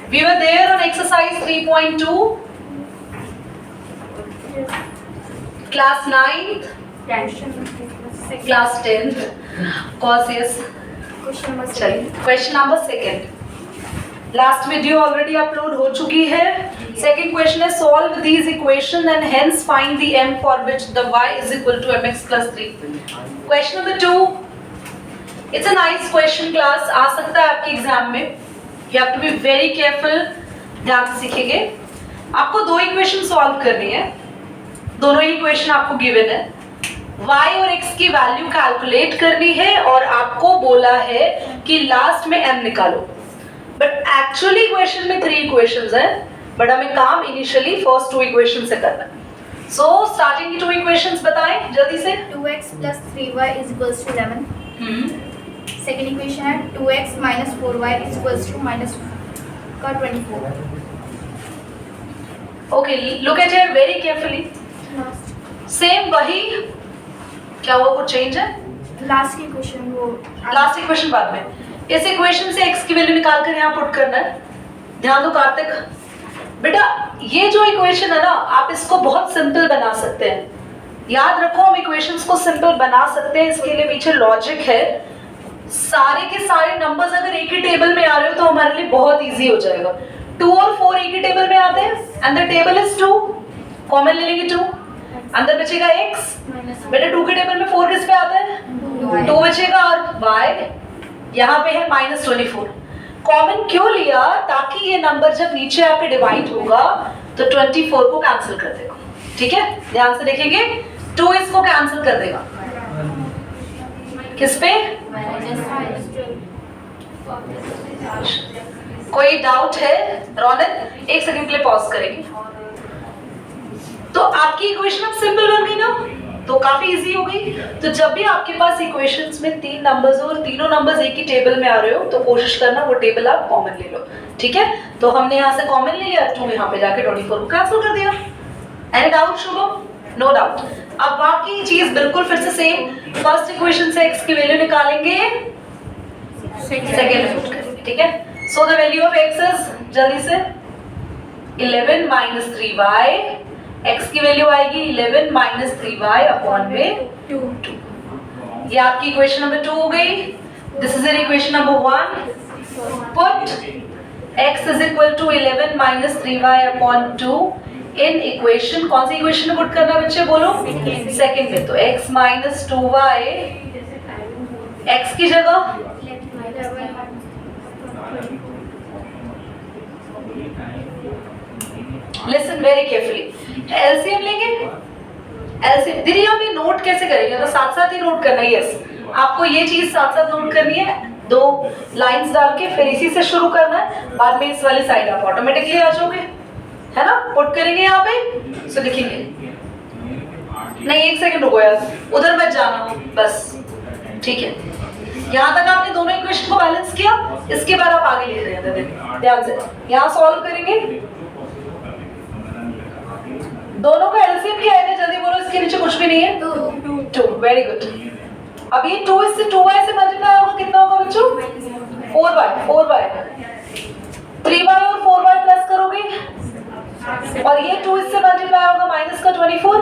We were there on exercise 3.2, class 9th, class 10th. Of course, yes. Question number 2. Last video already upload हो चुकी है. Second question है solve these equation and hence find the m for which the y is equal to mx plus 3. Question number 2. It's a nice question class. आ सकता है आपके exam में. You have to be very careful. ध्यान से सीखेंगे. आपको दो इक्वेशन सॉल्व करनी है. दोनों ही इक्वेशन आपको गिवन है. y और x की वैल्यू कैलकुलेट करनी है और आपको बोला है कि लास्ट में m निकालो. बट एक्चुअली इक्वेशन में 3 इक्वेशंस हैं, बट हमें काम इनिशियली फर्स्ट 2 इक्वेशन से करना है. सो स्टार्टिंग की 2 इक्वेशंस बताएं जल्दी से. 2x plus 3y is equals to 11. Second equation है 2x minus 4y is equals to minus का 24. Okay, look at here very carefully. Same वही. क्या हुआ, कुछ चेंज है? लास्ट की इक्वेशन वो लास्ट इक्वेशन बाद में. इस इक्वेशन से x की वैल्यू निकाल कर यहाँ पुट करना है. ध्यान दो कार्तिक. बेटा ये जो इक्वेशन है ना, आप इसको बहुत सिंपल बना सकते हैं. याद रखो, हम इक्वेशंस को सिंपल बना सकते हैं. इसके लिए पीछे लॉजिक है. सारे के सारे नंबर्स अगर एक ही टेबल में आ रहे हो तो हमारे लिए बहुत इजी हो जाएगा. 2 और 4 एक ही टेबल में आते हैं and the table is 2. Common ले लेंगे 2. अंदर बचेगा x. बेटा 2 के टेबल में 4 किस पे आता है? 2 बचेगा और y यहाँ पे है -24. कॉमन क्यों लिया? ताकि ये नंबर जब नीचे आके डिवाइड होगा तो 24 को कैंसिल कर देगा. ठीक है, ध्यान से देखेंगे. 2 इसको कैंसिल कर देगा. किस पे? कोई डाउट है? रौनक 1 सेकंड के लिए पॉज करेंगे. तो आपकी इक्वेशन अब सिंपल बन गई ना, तो काफी इजी हो गई. तो जब भी आपके पास इक्वेशंस में 3 नंबर्स हो और तीनों नंबर्स एक ही टेबल में आ रहे हो तो कोशिश करना वो टेबल आप कॉमन ले लो. ठीक है, तो हमने यहाँ से कॉमन ले लिया. 2 यहाँ पे जाके 24 को कैंसिल कर दिया. Any doubt Shubham? No doubt. अब बाकी चीज बिल्कुल फिर से सेम. फर्स्ट इक्वेशन से x की वैल्यू निकालेंगे, सेकेंड में पुट करेंगे. ठीक है, so the value of x is, जल्दी से, 11 minus 3y. x की वैल्यू आएगी 11 minus 3y अपॉन में 2. ये आपकी इक्वेशन नंबर 2 हो गई. This is equation number 1. Put x is equal to 11 minus 3y upon 2 in equation. कौन सी इक्वेशन में पुट करना है बच्चे, बोलो? सेकंड में. तो x minus 2y x की जगह लिसन वेरी केयरफुली. एलसीएम लेंगे. एलसीएम दीदी हम ये नोट कैसे करेंगे? तो साथ साथ ही नोट करना है. यस, आपको ये चीज साथ साथ नोट करनी है. 2 लाइंस डाल के फिर इसी से शुरू करना है. बाद में इस वाली साइड आप ऑटोमेटिकली आ जाओगे, है ना? पुट करेंगे यहाँ पे. सो लिखेंगे. नहीं 1 सेकंड रुको यार, उधर मत जाना बस. ठीक है, यहाँ तक आपने दोनों इक्वेशन को बैलेंस किया. इसके बाद आप आगे लिख रहे हैं. ध्यान से यहाँ सॉल्व करेंगे. दोनों का एलसीएम क्या है? जल्दी बोलो. इसके नीचे कुछ भी नहीं है. 2. Very good. अब ये 2 इससे 2y से मल्टीप्लाई होगा, कितना होगा बच्चों? 4y. 3y और 4y प्लस करोगे और ये 2 इससे मल्टीप्लाई होगा माइनस का 24.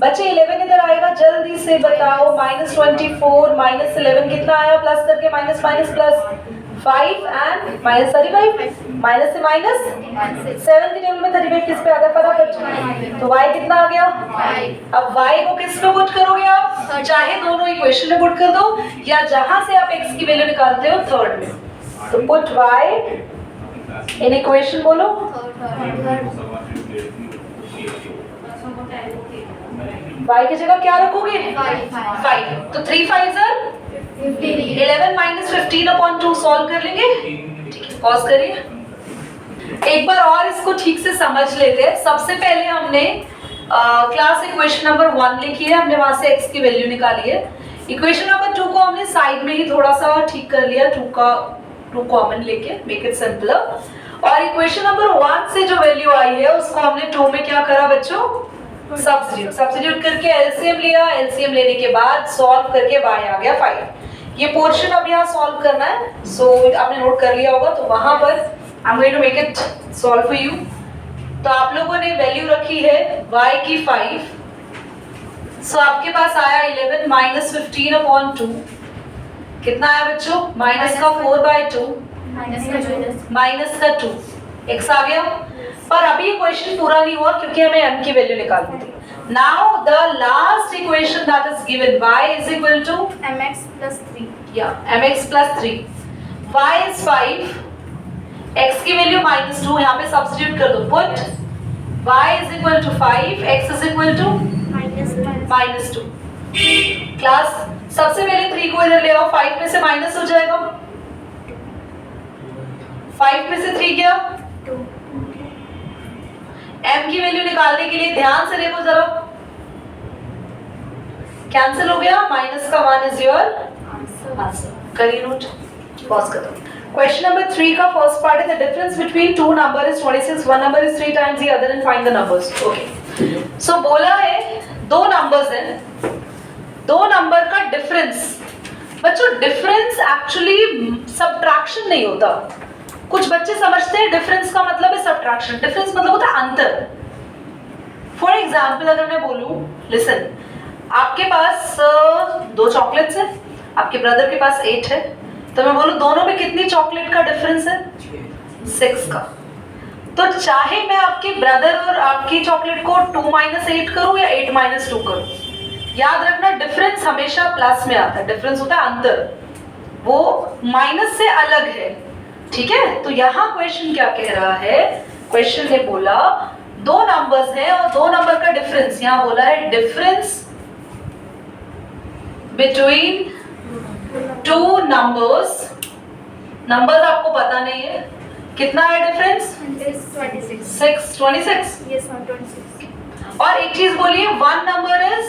बच्चे 11 इधर आएगा. जल्दी से बताओ. -24 माइनस 11 कितना आया? प्लस करके minus minus plus 5 and minus 35. Minus से माइनस 7 के टेबल में 35 किस पे आता है फटाफट? तो y कितना आ गया? अब y को किस पे पुट करोगे आप? चाहे दोनों इक्वेशन में पुट कर दो या जहां से आप x की वैल्यू निकालते हो थर्ड में. तो पुट y इन इक्वेशन, बोलो. y की जगह क्या रखोगे? 5. तो 3 5 11 minus 15 upon 2 सॉल्व कर लेंगे. ठीक है, पॉज करिए. एक बार और इसको ठीक से समझ लेते हैं. सबसे पहले हमने क्लास इक्वेशन नंबर 1 लिखी है. हमने वहां से x की वैल्यू निकाली है. इक्वेशन नंबर 2 को हमने साइड में ही थोड़ा सा ठीक कर लिया. 2 कॉमन लेके मेक इट सिंपलर. और इक्वेशन नंबर 1 से जो वैल्यू आई है उसको हमने 2 में क्या करा बच्चों? सब्स्टिट्यूट करके एलसीएम लिया. एलसीएम लेने के बाद सॉल्व करके y आ गया 5. ये पोर्शन अब यहाँ सॉल्व करना है. सो आपने नोट कर लिया होगा. तो वहां पर I am going to make it solve for you. तो आप लोगों ने वैल्यू रखी है y की 5, सो आपके पास आया 11 माइनस 15/2, कितना आया बच्चों? माइनस का 4/2 माइनस का 2, x आ गया। पर अभी ये क्वेश्चन पूरा नहीं हुआ क्योंकि हमें m की वैल्यू निकालनी थी। Now the last equation that is given y is equal to mx plus 3. mx plus 3, y is 5, x की वैल्यू -2, यहाँ पे सब्स्टिट्यूट कर दो, put y is equal to 5, x is equal to -2। Class सबसे पहले 3 को इधर ले आओ, 5 में से माइनस हो जाएगा, 5 में से 3 गया, m की वैल्यू निकालने के लिए ध्यान से देखो जरा, कैंसिल हो गया, माइनस का 1 इज योर आंसर। करिए नोट, पॉज कर दो। Question number 3 का फर्स्ट पार्ट है the difference between two number is 26, one number is 3 times the other and find the numbers. Okay. So बोला है दो numbers हैं, दो number का difference। बच्चों difference actually subtraction नहीं होता। कुछ बच्चे समझते हैं difference का मतलब है subtraction, difference मतलब होता है अंतर। For example अगर मैं बोलूँ, listen, आपके पास 2 चॉकलेट्स हैं, आपके ब्रदर के पास 8 है, तो मैं बोलूं दोनों में कितनी चॉकलेट का डिफरेंस है? 6 का। तो चाहे मैं आपके ब्रदर और आपकी चॉकलेट को 2 - 8 करूं या 8 - 2 करूं, याद रखना डिफरेंस हमेशा प्लस में आता है। डिफरेंस होता है अंतर, वो माइनस से अलग है, ठीक है। तो यहाँ क्वेश्चन क्या कह रहा है? क्वेश्चन ने बोला दो नंबर्स हैं और दो नंबर का डिफरेंस, यहाँ बोला है difference between two numbers. Numbers आपको पता नहीं है, कितना है डिफरेंस? 6, 26। Yes, ma'am, 26. और एक चीज बोलिए, one number is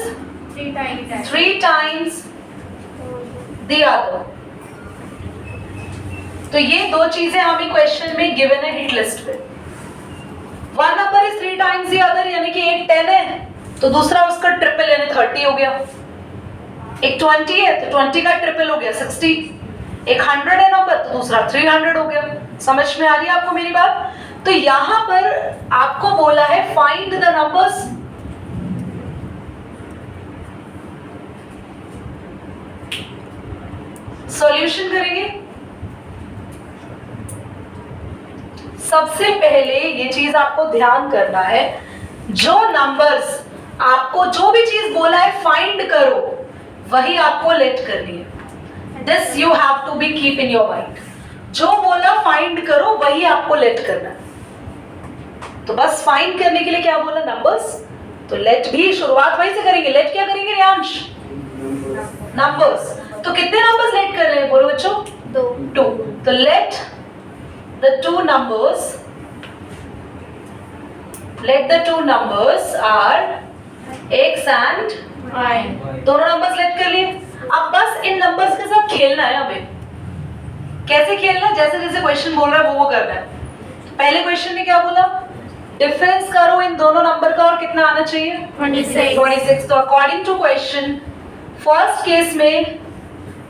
3 times the other। तो ये दो चीजें हमें क्वेश्चन में गिवन है हिट लिस्ट पे। One number is 3 times the other, यानी कि एक 10 है तो दूसरा उसका ट्रिपल यानी 30 हो गया। एक 20 है तो 20 का ट्रिपल हो गया 60। एक 100 है नंबर तो दूसरा 300 हो गया। समझ में आ रही है आपको मेरी बात? तो यहां पर आपको बोला है फाइंड द नंबर्स। सॉल्यूशन करेंगे। सबसे पहले ये चीज आपको ध्यान करना है, जो नंबर्स आपको जो भी चीज बोला है फाइंड करो वही आपको लेट करनी है। This you have to be keep in your mind. जो बोला फाइंड करो वही आपको लेट करना है। तो बस फाइंड करने के लिए क्या बोला? नंबर्स। तो लेट भी शुरुआत वहीं से करेंगे। लेट क्या करेंगे रियांश? नंबर्स। तो कितने नंबर्स लेट कर रहे हैं बोलो बच्चों? 2। तो let the two numbers are x and y। दोनों नंबर्स लेट कर लिए। अब बस इन नंबर्स के साथ खेलना है हमें। कैसे खेलना? जैसे जैसे क्वेश्चन बोल रहा है वो करना है। पहले क्वेश्चन ने क्या बोला? डिफरेंस करो इन दोनों नंबर का और कितना आना चाहिए? 26। तो according to question first case में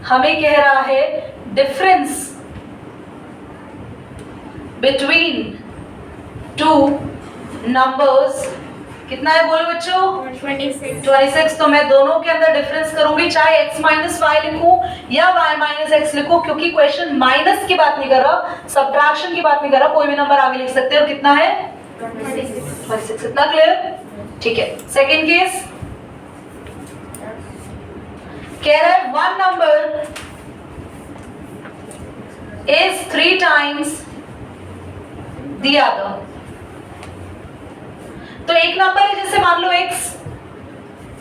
हमें कह रहा है डिफरेंस बिटवीन टू नंबर्स कितना है बोलो बच्चों? 26। तो मैं दोनों के अंदर डिफरेंस करूंगी, चाहे x - y लिखूं या y - x लिखूं, क्योंकि क्वेश्चन माइनस की बात नहीं कर रहा, सब्ट्रैक्शन की बात नहीं कर रहा। कोई भी नंबर आगे लिख सकते हो। कितना है? 26। इतना क्लियर? ठीक है। सेकेंड केस कह रहा है one number is 3 times the other। तो एक नंबर है जैसे मान लो x,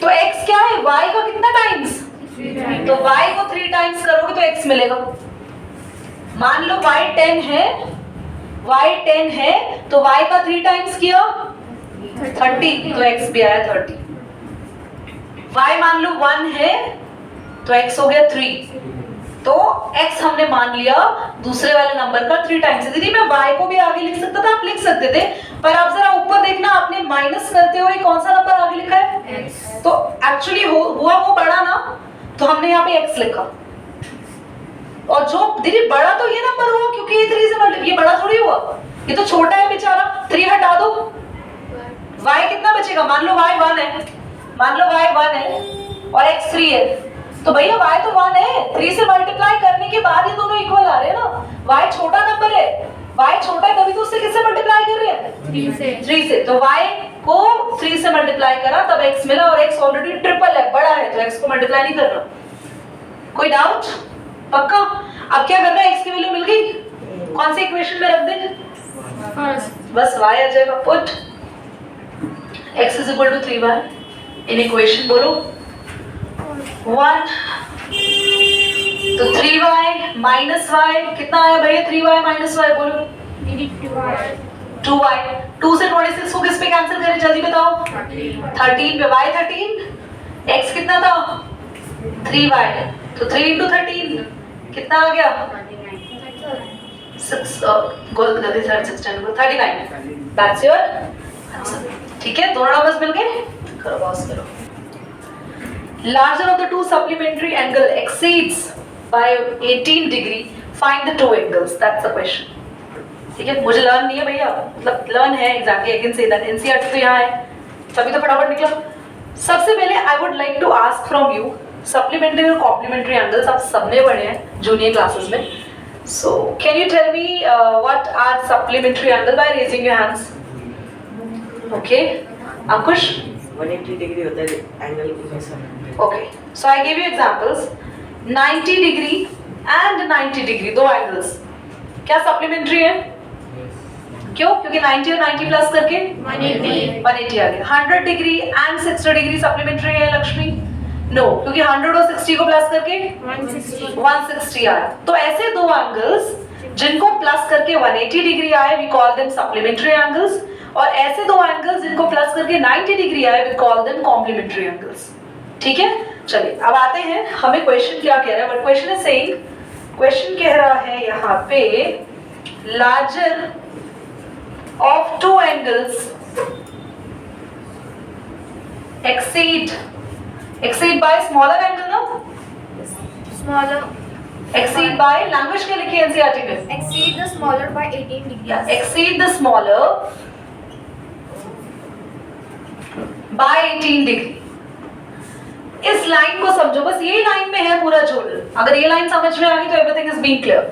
तो x क्या है? y का कितना टाइम्स? तो y को 3 टाइम्स करोगे तो x मिलेगा। मान लो y 10 है तो y का 3 टाइम्स किया 30, तो x भी आया 30। y मान लो 1 है तो x हो गया 3। तो x हमने मान लिया दूसरे वाले नंबर का 3 टाइम्स। दीदी मैं y को भी आगे लिख सकता था, आप लिख सकते थे, पर आप जरा ऊपर देखना, आपने माइनस करते हुए कौन सा नंबर आगे लिखा है? x। तो एक्चुअली हुआ वो बड़ा ना, तो हमने यहाँ पे x लिखा। और जो दीदी बड़ा तो ये नंबर हुआ क्योंकि ये 3 से मल्टीप्लाई, ये बड़ा थोड़ी हुआ। ये तो छोटा है बेचारा, 3 हटा दो, y कितना बचेगा? मान लो y 1 है, मान लो y 1 है और x 3 है, तो भैया y तो 1 है, 3 से मल्टीप्लाई करने के बाद ये दोनों इक्वल आ रहे हैं ना। y छोटा नंबर है, y छोटा है तभी तो उससे किससे मल्टीप्लाई कर रहे हैं? 3 से। तो y को 3 से मल्टीप्लाई करा तब x मिला, और x ऑलरेडी ट्रिपल है, बड़ा है, तो x को मल्टीप्लाई नहीं करना। कोई डाउट? पक्का? अब क्या करना है? x की वैल्यू मिल गई, कौन सी इक्वेशन में रख दें? बस y आ जाएगा, put x is equal to 3y in equation, बोलो 1, तो 3y माइनस y कितना आया भैया? 3y माइनस y, बोलो 2y। 2 से 26 को किस पे कैंसिल करें, जल्दी बताओ? 13 पे। y 13, x कितना था? 3y, तो 3 into 13 कितना आ गया? 39। That's your answer। ठीक है, दोनों नंबर्स मिल गए, करो पॉज करो। Larger of the two supplementary angle exceeds by 18 degree, find the two angles, that's the question। ठीक है, मुझे लर्न नहीं है भैया, मतलब लर्न है exactly, I can say that, NCERT तो यहाँ है, तभी तो फटाफट निकला। सबसे पहले I would like to ask from you, supplementary और कॉम्प्लीमेंट्री एंगल्स आप सबने पढ़े हैं जूनियर क्लासेस में, so can you tell me what are supplementary angle by raising your hands? Okay, Ankush? 180 degree होता है angle. Okay, so I give you examples. 90 degree and 90 degree, दो angles क्या सप्लीमेंट्री है? क्यों? क्योंकि 90 और 90 प्लस करके 180 आ गया। 100 डिग्री एंड 60 डिग्री सप्लीमेंट्री है लक्ष्मी? नो, क्योंकि 100 और 60 को प्लस करके 160 आया। तो ऐसे दो एंगल्स जिनको प्लस करके 180 डिग्री आए we call them supplementary angles, और ऐसे दो एंगल्स जिनको प्लस करके 90 डिग्री आए we call them complementary angles. ठीक है, चलिए अब आते हैं, हमें क्वेश्चन क्या कह रहा है, but question is saying, question कह रहा है यहाँ पे larger of two angles exceed by smaller angle ना? Smaller. exceed by language क्या लिखी है एनसीईआरटी में? Exceed the smaller by 18 degrees. Yeah, exceed the smaller by 18 degree। इस लाइन को समझो, बस ये लाइन में है पूरा जोड़, अगर ये लाइन समझ में आ गई तो everything is being clear.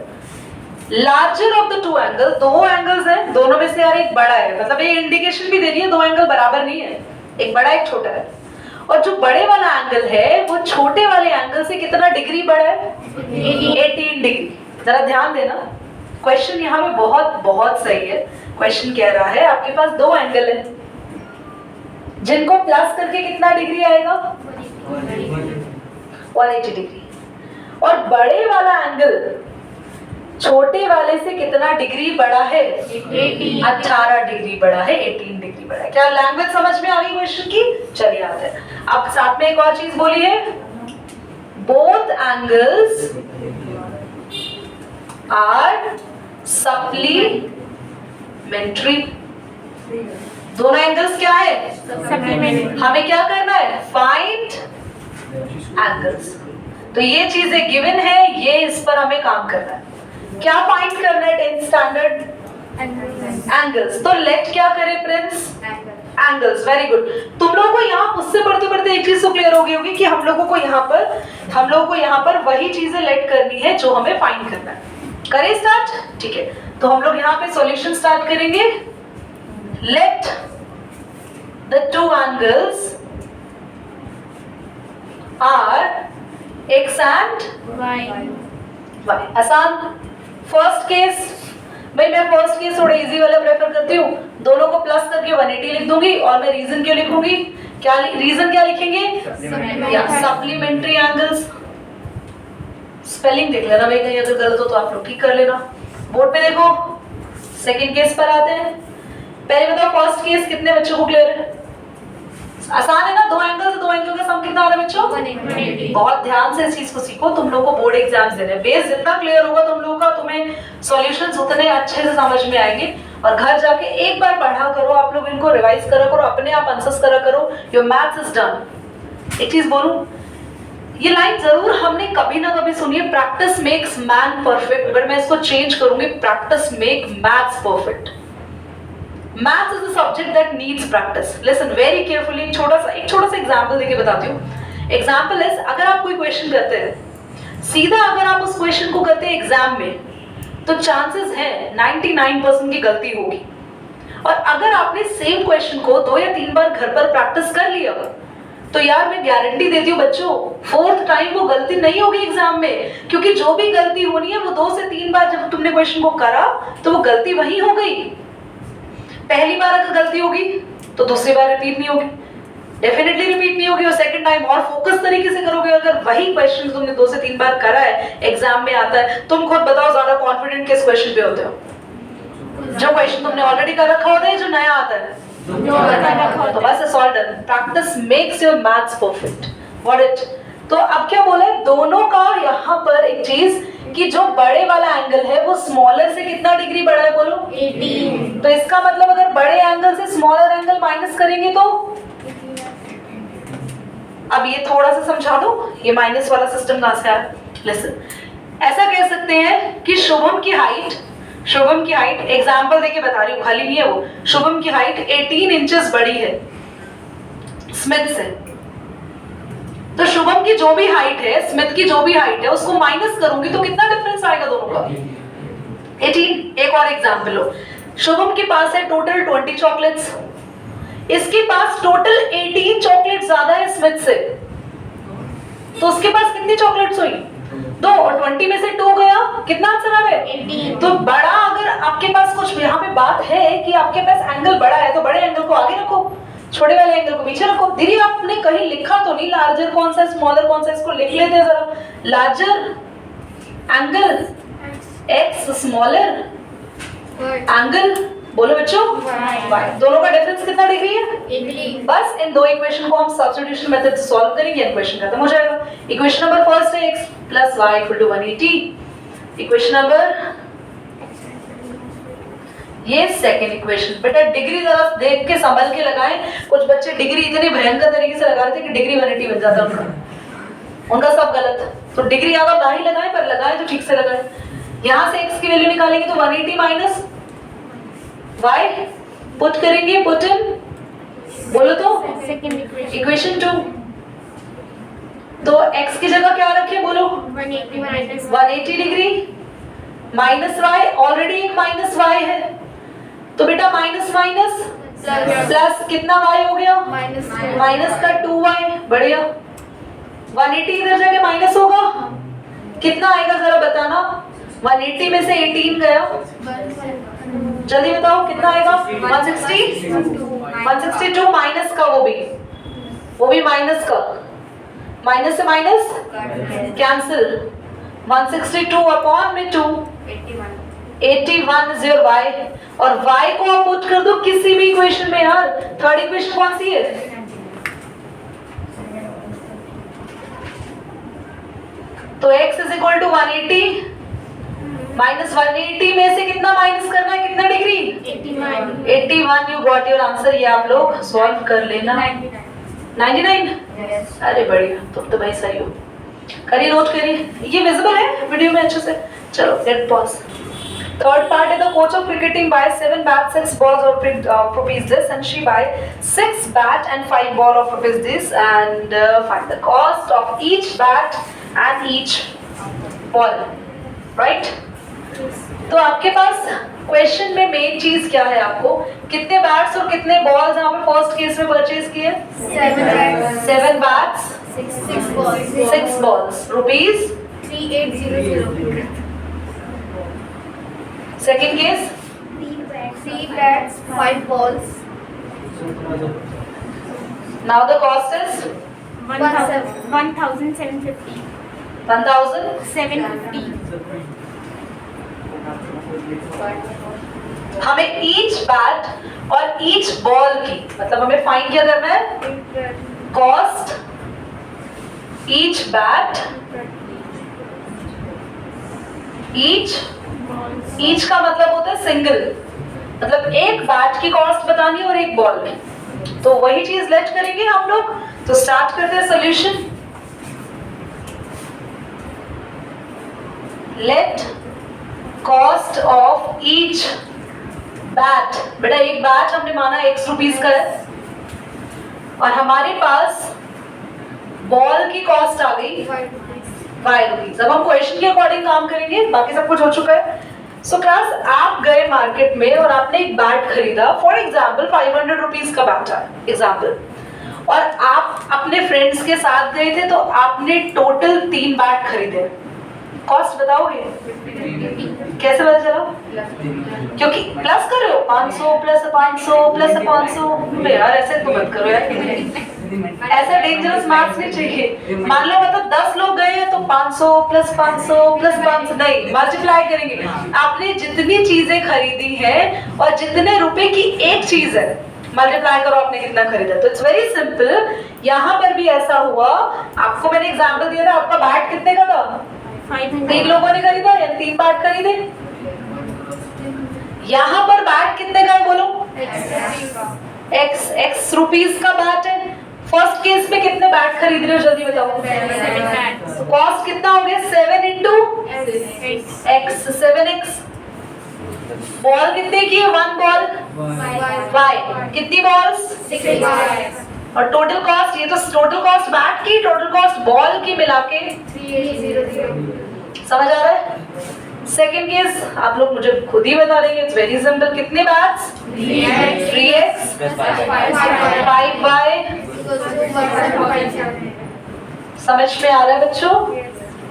Larger of the two angle, दो एंगल्स हैं, दोनों में से यार एक बड़ा है, मतलब ये इंडिकेशन भी दे रही है दो एंगल बराबर नहीं है, एक बड़ा एक छोटा है, और जो बड़े वाला एंगल है वो छोटे वाले एंगल से कितना डिग्री बड़ा है? 18 डिग्री। जरा ध्यान देना, क्वेश्चन यहाँ पे बहुत बहुत सही है। क्वेश्चन कह रहा है आपके पास दो एंगल है जिनको प्लस करके कितना डिग्री आएगा? 180 डिग्री, और बड़े वाला एंगल छोटे वाले से कितना डिग्री बड़ा है? 18 डिग्री बड़ा है, 18 डिग्री बड़ा है। क्या लैंग्वेज समझ में आ गई क्वेश्चन की? चलिए आते हैं, अब साथ में एक और चीज बोली है, बोथ एंगल्स आर सप्लीमेंट्री। दोनों एंगल्स क्या है? हमें क्या करना है? Find angles. तो ये चीजें गिवन है, ये इस पर हमें काम करना है। क्या फाइंड करना है 10th स्टैंडर्ड? एंगल्स। तो लेट क्या करे प्रिंस? एंगल्स। Very good. तुम लोगों को यहाँ उससे पढ़ते पढ़ते एक चीज तो क्लियर हो गई होगी कि हम लोगों को यहाँ पर वही चीजें लेट करनी है जो हमें फाइंड करना है। करें स्टार्ट? ठीक है, तो हम लोग यहाँ पे सॉल्यूशन स्टार्ट करेंगे। Let the two angles are x and y. आसान। फर्स्ट केस, भाई मैं फर्स्ट केस थोड़ा इजी वाला प्रेफर करती हूँ, दोनों को प्लस करके 180 लिख दूंगी, और मैं रीजन क्यों लिखूंगी? क्या रीजन क्या लिखेंगे? Supplementary angles. स्पेलिंग देख लेना भाई, कहीं अगर गलत हो तो आप लोग ठीक कर लेना। बोर्ड पे देखो। सेकंड केस पर आते हैं। पहले बताओ फर्स्ट केस कितने बच्चों को क्लियर है? आसान है ना, दो एंगल से दो एंगल का सम कितना आ रहा है बच्चों? 180। बहुत ध्यान से इस चीज को सीखो, तुम लोगों को बोर्ड एग्जाम्स देने हैं। बेस जितना क्लियर होगा तुम लोगों का, तुम्हें सॉल्यूशंस उतने अच्छे से समझ में आएंगे। और घर जाके एक बार पढ़ा करो, आप लोग इनको रिवाइज करा करो, अपने आप आंसर्स करा करो। Your maths is done. एक चीज बोलूं, ये लाइन जरूर हमने कभी ना कभी सुनी है, practice makes man perfect, but मैं इसको चेंज करूंगी, practice make maths perfect. Maths is a subject that needs practice. Listen very carefully. एक छोटा सा एग्जांपल देके बताती हूँ. एग्जांपल इज, अगर आप कोई क्वेश्चन करते हैं, सीधा अगर आप उस क्वेश्चन को करते हैं एग्जाम में, तो चांसेस है 99% की गलती होगी. और अगर आपने सेम क्वेश्चन को 2 या 3 बार घर पर प्रैक्टिस कर लिया, तो यार मैं गारंटी देती हूँ बच्चों, 4th टाइम वो गलती नहीं होगी एग्जाम में. क्योंकि जो भी गलती होनी है वो 2 से 3 बार जब तुमने क्वेश्चन को करा तो वो गलती वही हो गई. पहली बार अगर गलती होगी तो दूसरी बार रिपीट नहीं होगी, डेफिनेटली रिपीट नहीं होगी. और सेकंड टाइम और फोकस तरीके से करोगे. अगर वही क्वेश्चन तुमने 2 से 3 बार करा है, एग्जाम में आता है, तुम खुद बताओ ज्यादा कॉन्फिडेंट किस क्वेश्चन पे होते हो? जो क्वेश्चन तुमने ऑलरेडी कर रखा होता है, जो नया आता है. तो बस it's all done. Practice makes your maths perfect. What it. तो अब क्या बोला है दोनों का यहाँ पर एक चीज, कि जो बड़े वाला एंगल है वो स्मॉलर से कितना डिग्री बड़ा है बोलो? 18. तो इसका मतलब अगर बड़े एंगल से स्मॉलर एंगल माइनस करेंगे तो, अब ये थोड़ा सा समझा दो ये माइनस वाला सिस्टम कहां से आया. लिसन, ऐसा कह सकते हैं कि शुभम की हाइट एग्जांपल देके बता रही हूँ, खाली नहीं है वो. शुभम की हाइट 18 इंचेस बड़ी है स्मिथ से. तो शुभम की जो भी हाइट है, स्मिथ की जो भी हाइट है, उसको माइनस करूंगी तो कितना डिफरेंस आएगा दोनों का? 18. एक और एग्जांपल लो. शुभम के पास है टोटल 20 चॉकलेट्स, इसके पास टोटल 18 चॉकलेट ज्यादा है स्मिथ से. तो उसके पास कितनी चॉकलेट्स हुई? 2. और 20 में से 2 गया, कितना आंसर आ रहा है? 18. तो बड़ा, अगर आपके पास कुछ यहाँ पे बात है कि आपके पास एंगल बड़ा है, तो बड़े एंगल को आगे रखो, छोटे वाले एंगल को पीछे रखो. दीदी आपने कहीं लिखा तो नहीं लार्जर कौन सा स्मॉलर कौन सा? इसको लिख लेते हैं जरा. Larger angle x, smaller angle बोलो बच्चों y. दोनों का डिफरेंस कितना डिग्री है? 18. बस इन दो इक्वेशन को हम सब्स्टिट्यूशन मेथड से सॉल्व करेंगे, इक्वेशन खत्म हो जाएगा. इक्वेशन नंबर फर्स्ट है x + y = 180. इक्वेशन नंबर, ये सेकंड इक्वेशन. बेटा डिग्री जरा देख के संभल के लगाएं. कुछ बच्चे डिग्री इतनी भयंकर तरीके से लगा रहे थे कि डिग्री 180 बन जाता उनका सब गलत. तो डिग्री अगर ना ही लगाएं, पर लगाएं तो ठीक से लगाएं. यहाँ से x की वैल्यू निकालेंगे तो 180 माइनस y पुट करेंगे, पुट इन बोलो तो इक्वेशन 2. तो x की जगह क्या रखें बोलो? 180 डिग्री माइनस y. ऑलरेडी एक माइनस y है, तो बेटा माइनस माइनस प्लस कितना y हो गया? माइनस का 2y. बढ़िया. 180 इधर जाके माइनस होगा, कितना आएगा जरा बताना? 180 में से 18 गया, जल्दी बताओ कितना आएगा? 160. 162 माइनस का, वो भी माइनस का. माइनस से माइनस कैंसिल. 162 अपॉन में 2, 81 इज योर y. और y को आप पुट कर दो किसी भी इक्वेशन में. यार थर्ड इक्वेशन कौन सी है? तो x = 180 माइनस 180 में से कितना माइनस करना है? कितना degree? 81. You got your answer. ये आप लोग सॉल्व कर लेना. 99. अरे बढ़िया, तुम तो भाई सही हो. करिए, नोट करिए. ये विजिबल है वीडियो में अच्छे से? चलो get pause. Third part is the coach of cricketing buys 7 bats, 6 balls of rupees this, and she buys 6 bat and 5 ball of rupees this, and find the cost of each bat and each ball. Right? तो आपके पास question में main चीज क्या है? आपको कितने bats और कितने बॉल्स यहाँ पे फर्स्ट केस में परचेज किए? 7 bats, 6 balls, rupees 3800. Second case 3 bats, 5 balls. Now the cost is 1750. 1750. हमें ईच बैट और ईच बॉल की, मतलब हमें फाइंड क्या करना है? कॉस्ट ईच बैट, ईच का मतलब होता है सिंगल, मतलब एक बैट की कॉस्ट बतानी और एक बॉल में. तो वही चीज लेट करेंगे हम लोग. तो स्टार्ट करते हैं solution. Let cost of each bat, बेटा एक बैट हमने माना x रुपीस का है और हमारे पास बॉल की कॉस्ट आ गई 5 रुपीस। अब हम क्वेश्चन के अकॉर्डिंग काम करेंगे, बाकी सब कुछ हो चुका है। सो क्लास आप गए मार्केट में और आपने एक बैट खरीदा, फॉर एग्जाम्पल 500 रुपीज का बैट है एग्जाम्पल, और आप अपने फ्रेंड्स के साथ गए थे तो आपने टोटल 3 बैट खरीदे। कॉस्ट बताओगे कैसे पता चला? क्योंकि प्लस कर रहे हो 500 प्लस 500 प्लस 500। यार ऐसे तो मत करो यार, ऐसा डेंजरस मैथ्स नहीं चाहिए। मान लो मतलब 10 लोग गए हैं तो 500 प्लस 500 प्लस 500 नहीं, मल्टीप्लाई करेंगे। आपने जितनी चीजें खरीदी है और जितने रुपए की एक चीज है, मल्टीप्लाई करो आपने कितना खरीदा। तो इट्स वेरी सिंपल। यहाँ पर भी ऐसा हुआ, आपको मैंने एग्जांपल दिया था, आपका बैट कितने का था? 3 लोगों ने खरीदा या 3 बैट खरीदे। यहाँ पर बैट कितने का है बोलो? x रुपीस का बैट है। फर्स्ट केस में कितने बैट खरीद रहे हो जल्दी बताओ? 7 कॉस्ट कितना हो गया? 7 इंटू x, 7x। बॉल कितने की है? 1 बॉल, y कितनी बॉल्स? 6 और टोटल कॉस्ट, ये तो टोटल कॉस्ट बैट की, टोटल कॉस्ट बॉल की मिला के 3,800। समझ आ रहा है? सेकेंड केस आप लोग मुझे खुद ही बता देंगे, इट्स वेरी सिंपल। कितने बैट्स? 3x 5y। समझ में आ रहा है बच्चों?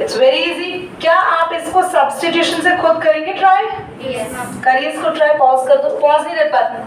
It's very easy. क्या आप इसको सब्स्टिट्यूशन से खुद करेंगे ट्राई? करिए इसको ट्राई। पॉज कर दो, पॉज नहीं कर पाते।